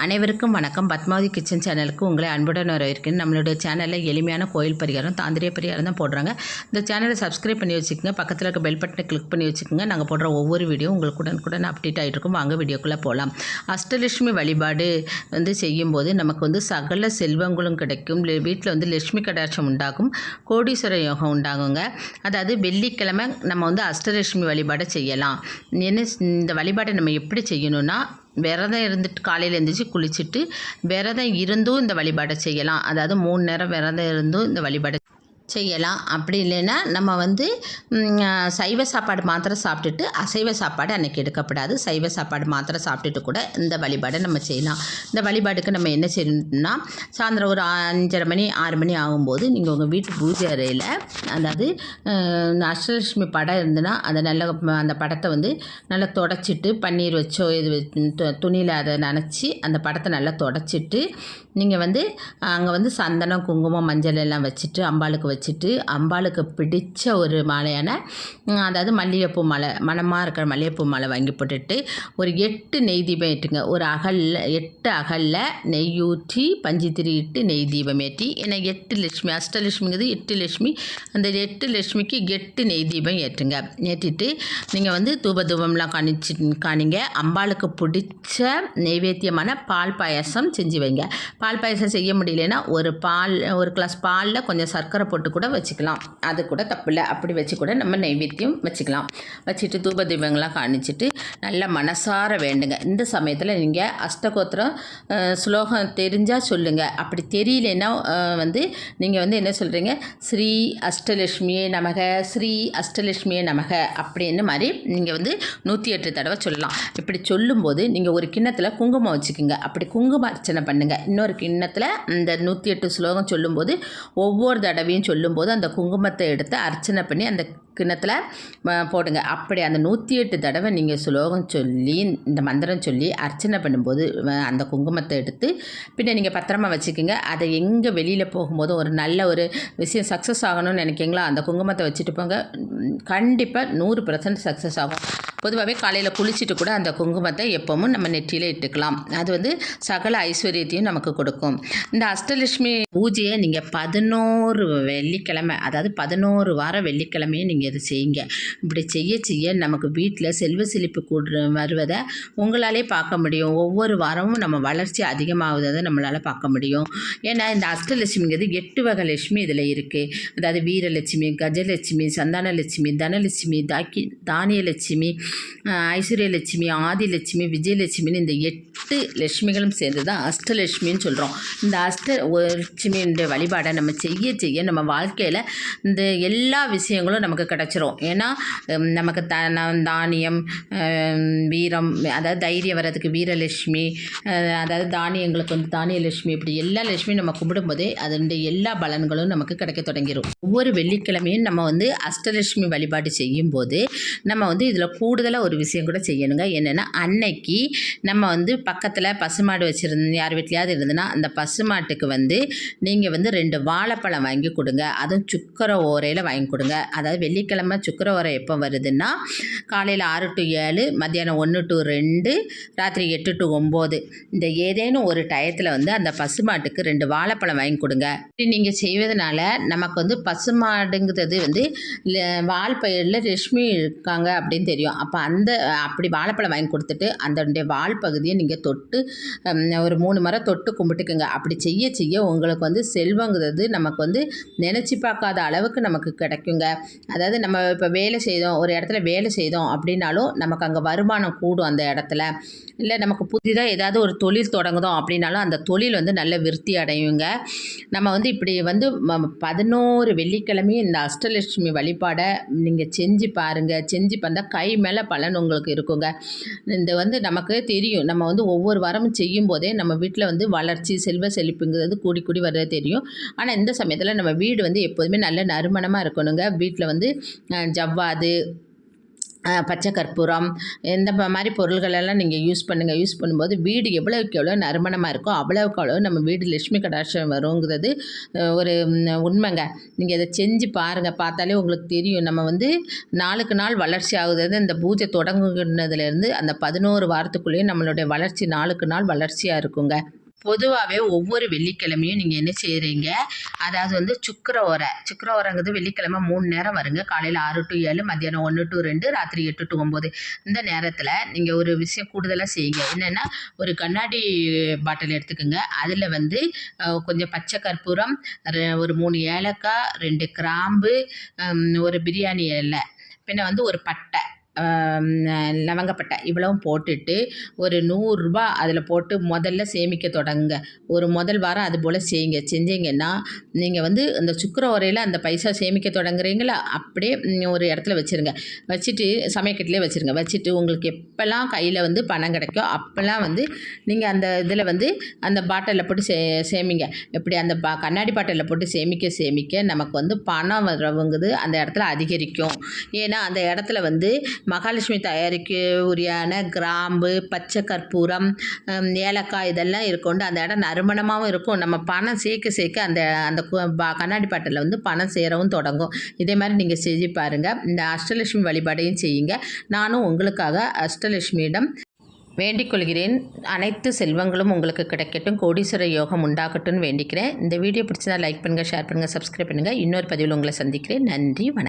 அனைவருக்கும் வணக்கம். பத்மாவதி கிச்சன் சேனலுக்கு உங்களை அன்புடன் வரவேற்கிறேன். நம்மளுடைய சேனலில் எளிமையான கோயில் பரிகாரம், தாந்திரிய பரிகாரம் தான் போடுறாங்க. இந்த சேனலை சப்ஸ்கிரைப் பண்ணி வச்சுக்கோங்க. பக்கத்தில் இருக்க பெல் பட்டனை கிளிக் பண்ணி வச்சுக்கோங்க. நாங்கள் போடுற ஒவ்வொரு வீடியோ உங்களுக்கு உடனுக்குடன் அப்டேட் ஆகிட்டு இருக்கும். வாங்க வீடியோக்குள்ளே போகலாம். அஷ்டலட்சுமி வழிபாடு செய்யும்போது நமக்கு சகல செல்வங்களும் கிடைக்கும். வீட்டில் லட்சுமி கடாட்சம் உண்டாகும், கோடீஸ்வர யோகம் உண்டாகுங்க. அதாவது வெள்ளிக்கிழமை நம்ம அஷ்டலட்சுமி வழிபாடை செய்யலாம். இந்த வழிபாடை நம்ம எப்படி செய்யணும்னா, விரதம் இருந்துட்டு காலையில் எழுந்திரிச்சு குளிச்சுட்டு விரதம் இருந்தும் இந்த வழிபாடை செய்யலாம். அதாவது 3 நேரம் விரதம் இருந்தும் இந்த வழிபாடை செய்யலாம். அப்படி இல்லைன்னா நம்ம சைவ சாப்பாடு மாத்திரம் சாப்பிட்டுட்டு அசைவ சாப்பாடு அன்றைக்கி எடுக்கப்படாது. சைவ சாப்பாடு மாத்திரம் சாப்பிட்டுட்டு கூட இந்த வழிபாடை நம்ம செய்யலாம். இந்த வழிபாடுக்கு நம்ம என்ன செய்யணும்னா, சாயந்தரம் ஒரு 5:30 மணி 6 மணி ஆகும்போது நீங்கள் உங்கள் வீட்டு பூஜை அறையில், அதாவது அஷ்டலட்சுமி படம் இருந்துன்னா அதை அந்த படத்தை நல்லா தொடச்சிட்டு பன்னீர் வச்சோ துணியில் அதை நனைச்சி அந்த படத்தை நல்லா தொடச்சிட்டு நீங்கள் அங்கே சந்தனம் குங்குமம் மஞ்சள் எல்லாம் வச்சுட்டு அம்பாளுக்கு பிடிச்ச ஒரு மாலையான, அதாவது மல்லிகைப்பூ மாலை, மணமாக இருக்கிற மல்லிகைப்பூ மாலை வாங்கி போட்டுட்டு ஒரு 8 நெய் தீபம் ஏற்றுங்க. ஒரு 8 அகலில் நெய் ஊற்றி பஞ்சுத்திரி இட்டு நெய் தீபம் ஏற்றி, ஏன்னா 8 லட்சுமி, அஷ்டலட்சுமிங்கிறது 8 லட்சுமி, அந்த 8 லட்சுமிக்கு 8 நெய் தீபம் ஏற்றுங்க. ஏற்றிட்டு நீங்கள் தூபம்லாம் காணிங்க. அம்பாளுக்கு பிடிச்ச நெய்வேத்தியமான பால் பாயசம் செஞ்சு வைங்க. பால் பாயசம் செய்ய முடியலன்னா ஒரு கிளாஸ் பாலில் கொஞ்சம் சர்க்கரை போட்டு கூட வச்சுக்கலாம். அது கூட தப்பில்லை. அப்படி வச்சு கூட நம்ம நைவேத்தியம் வச்சுக்கலாம். வச்சுட்டு தூப தீபங்கள்லாம் காணிச்சிட்டு நல்லா மனசார வேண்டுங்க. இந்த சமயத்தில் நீங்கள் அஷ்டகோத்திரம் ஸ்லோகம் தெரிஞ்சால் சொல்லுங்கள். அப்படி தெரியலன்னா நீங்கள் என்ன சொல்கிறீங்க, ஸ்ரீ அஷ்டலட்சுமியே நமக, ஸ்ரீ அஷ்டலட்சுமியே நமக அப்படின்னு மாதிரி நீங்கள் 108 தடவை சொல்லலாம். இப்படி சொல்லும்போது நீங்கள் ஒரு கிண்ணத்தில் குங்குமம் வச்சுக்கோங்க. அப்படி குங்கும அர்ச்சனை பண்ணுங்கள். இன்னொரு கிண்ணத்தில் இந்த 108 ஸ்லோகம் சொல்லும்போது ஒவ்வொரு தடவையும் சொல்லும்போது அந்த குங்குமத்தை எடுத்து அர்ச்சனை பண்ணி அந்த கிண்ணத்தில் போடுங்க. அப்படி அந்த 108 தடவை நீங்கள் ஸ்லோகம் சொல்லி இந்த மந்திரம் சொல்லி அர்ச்சனை பண்ணும்போது அந்த குங்குமத்தை எடுத்து பின்ன நீங்கள் பத்திரமா வச்சுக்கோங்க. அதை எங்கே வெளியில் போகும்போது ஒரு நல்ல ஒரு விஷயம் சக்ஸஸ் ஆகணும்னு நினைக்கிங்களா, அந்த குங்குமத்தை வச்சுட்டு போங்க. கண்டிப்பாக 100% சக்ஸஸ் ஆகும். பொதுவாகவே காலையில் குளிச்சுட்டு கூட அந்த குங்குமத்தை எப்பவும் நம்ம நெற்றியில் இட்டுக்கலாம். அது சகல ஐஸ்வர்யத்தையும் நமக்கு கொடுக்கும். இந்த அஷ்டலட்சுமி பூஜையை நீங்கள் 11 வெள்ளிக்கிழமை, அதாவது 11 வாரம் வெள்ளிக்கிழமையும் நீங்கள் இதை செய்யுங்க. இப்படி செய்ய நமக்கு வீட்டில் செல்வ செழிப்பு வருவதை உங்களாலே பார்க்க முடியும். ஒவ்வொரு வாரமும் நம்ம வளர்ச்சி அதிகமாகுவதை நம்மளால் பார்க்க முடியும். ஏன்னா இந்த அஷ்டலட்சுமிங்கிறது 8 வகை லட்சுமி இதில் இருக்குது. அதாவது வீரலட்சுமி, கஜலட்சுமி, சந்தானலட்சுமி, தனலட்சுமி, தானியலட்சுமி, ஐஸ்வர்யலட்சுமி, ஆதிலட்சுமி, விஜயலட்சுமின்னு இந்த 8 லட்சுமிகளும் சேர்ந்து தான் அஷ்டலட்சுமின்னு சொல்கிறோம். இந்த அஷ்டலட்சுமின்ற வழிபாடை நம்ம செய்ய நம்ம வாழ்க்கையில் இந்த எல்லா விஷயங்களும் நமக்கு கிடச்சிரும். ஏன்னா நமக்கு தானியம், வீரம், அதாவது தைரியம் வர்றதுக்கு வீரலட்சுமி, அதாவது தானியங்களுக்கு தானியலட்சுமி, இப்படி எல்லா லட்சுமியும் நம்ம கும்பிடும்போதே அதனுடைய எல்லா பலன்களும் நமக்கு கிடைக்க தொடங்கிடும். ஒவ்வொரு வெள்ளிக்கிழமையும் நம்ம அஷ்டலட்சுமி வழிபாடு செய்யும்போது நம்ம இதில் கூடுதலாக ஒரு விஷயம் கூட செய்யணுங்க. என்னென்னா, அன்னைக்கு நம்ம பக்கத்தில் பசுமாடு வச்சுருந்து யார் வீட்லையாவது இருந்ததுன்னா அந்த பசுமாட்டுக்கு நீங்கள் 2 வாழைப்பழம் வாங்கி கொடுங்க. அதுவும் சுக்கர ஓரையில் வாங்கி கொடுங்க. அதாவது வெள்ளிக்கிழமை சுக்கர ஓரை எப்போ வருதுன்னா, காலையில் 6 to 7, மத்தியானம் 1 to 2, ராத்திரி 8 to 9, இந்த ஏதேனும் ஒரு டயத்தில் அந்த பசுமாட்டுக்கு 2 வாழைப்பழம் வாங்கி கொடுங்க. இப்படி நீங்கள் செய்வதனால நமக்கு பசுமாடுங்கிறது வால்பயிரில் லட்சுமி இருக்காங்க அப்படின்னு தெரியும். அப்போ அப்படி வாழைப்பழம் வாங்கி கொடுத்துட்டு அதனுடைய வால் பகுதியை நீங்கள் தொட்டு ஒரு 3 முறை தொட்டு கும்பிட்டுக்குங்க. அப்படி செய்ய உங்களுக்கு செல்வங்கிறது நமக்கு நினச்சி பார்க்காத அளவுக்கு நமக்கு கிடைக்குங்க. அதாவது நம்ம இப்போ வேலை செய்தோம், ஒரு இடத்துல வேலை செய்தோம் அப்படின்னாலும் நமக்கு அங்கே வருமானம் கூடும். அந்த இடத்துல இல்லை நமக்கு புதிதாக ஏதாவது ஒரு தொழில் தொடங்குதோம் அப்படின்னாலும் அந்த தொழில் நல்ல விருத்தி அடையுங்க. நம்ம இப்படி 11 வெள்ளிக்கிழமையும் இந்த அஷ்டலட்சுமி வழிபாடை நீங்கள் செஞ்சு பாருங்கள். செஞ்சு பார்த்தா கை மேலே பலன் உங்களுக்கு இருக்குங்க. இந்த நமக்கு தெரியும், நம்ம ஒவ்வொரு வாரமும் செய்யும் போதே நம்ம வீட்டில் வளர்ச்சி செல்வ செழிப்புங்கிறது கூடி வர்றது தெரியும். ஆனால் இந்த சமயத்தில் நம்ம வீடு எப்போதுமே நல்ல நறுமணமாக இருக்கணுங்க. வீட்டில் ஜவ்வாது, பச்சை கற்பூரம் இந்த மாதிரி பொருள்களெல்லாம் நீங்கள் யூஸ் பண்ணுங்கள். யூஸ் பண்ணும்போது வீடு எவ்வளோக்கு எவ்வளோ நறுமணமாக இருக்கோ அவ்வளோக்கு அவ்வளோ நம்ம வீடு லட்சுமி கடாட்சம் வருங்கிறது ஒரு உண்மைங்க. நீங்கள் இதை செஞ்சு பாருங்கள். பார்த்தாலே உங்களுக்கு தெரியும். நம்ம வந்து நாளுக்கு நாள் வளர்ச்சி ஆகுது. இந்த பூஜை தொடங்குனதுலேருந்து அந்த 11 வாரத்துக்குள்ளேயே நம்மளுடைய வளர்ச்சி நாளுக்கு நாள் வளர்ச்சியாக இருக்குங்க. பொதுவாகவே ஒவ்வொரு வெள்ளிக்கிழமையும் நீங்கள் என்ன செய்கிறீங்க, அதாவது வந்து சுக்கிர ஓரைங்கிறது வெள்ளிக்கிழமை 3 நேரம் வருங்க. காலையில் 6 to 7, மத்தியானம் 1 to 2, ராத்திரி 8 to 9. இந்த நேரத்தில் நீங்கள் ஒரு விஷயம் கூடுதலாக செய்யுங்க. என்னென்னா, ஒரு கண்ணாடி பாட்டில் எடுத்துக்கோங்க. அதில் வந்து கொஞ்சம் பச்சை கற்பூரம், ஒரு 3 ஏலக்காய், 2 கிராம்பு, ஒரு பிரியாணி இலை, பின்ன வந்து ஒரு பட்டை, லவங்கப்பட்டை இவ்வளவும் போட்டுட்டு ஒரு 100 ரூபா அதில் போட்டு முதல்ல சேமிக்க தொடங்குங்க. ஒரு முதல் வாரம் அது போல் செஞ்சீங்கன்னா நீங்கள் வந்து அந்த சுக்கிர ஓரையில் அந்த பைசா சேமிக்க தொடங்குறீங்களா, அப்படியே ஒரு இடத்துல வச்சுருங்க. வச்சுட்டு சமயக்கட்டிலே வச்சுருங்க. வச்சுட்டு உங்களுக்கு எப்போல்லாம் கையில் வந்து பணம் கிடைக்கோ அப்போல்லாம் வந்து நீங்கள் அந்த இதில் வந்து அந்த பாட்டிலில் போட்டு சேமிங்க. இப்படி அந்த கண்ணாடி பாட்டிலில் போட்டு சேமிக்க நமக்கு வந்து பணம் வரவுங்குது அந்த இடத்துல அதிகரிக்கும். ஏன்னா அந்த இடத்துல வந்து மகாலட்சுமி தயாரிக்க உரியான கிராம்பு, பச்சை கற்பூரம், ஏலக்காய் இதெல்லாம் இருக்கொண்டு அந்த இடம் நறுமணமாகவும் இருக்கும். நம்ம பணம் சேர்க்க அந்த அந்த கண்ணாடி பாட்டில் வந்து பணம் சேரவும் தொடங்கும். இதே மாதிரி நீங்கள் செஞ்சு பாருங்கள். இந்த அஷ்டலட்சுமி வழிபாடையும் செய்யுங்க. நானும் உங்களுக்காக அஷ்டலட்சுமியிடம் வேண்டிக் கொள்கிறேன். அனைத்து செல்வங்களும் உங்களுக்கு கிடைக்கட்டும், கோடீஸ்வர யோகம் உண்டாகட்டும்னு வேண்டிக்கிறேன். இந்த வீடியோ பிடிச்சதா லைக் பண்ணுங்கள், ஷேர் பண்ணுங்கள், சப்ஸ்கிரைப் பண்ணுங்கள். இன்னொரு பதிவில் உங்களை சந்திக்கிறேன். நன்றி, வணக்கம்.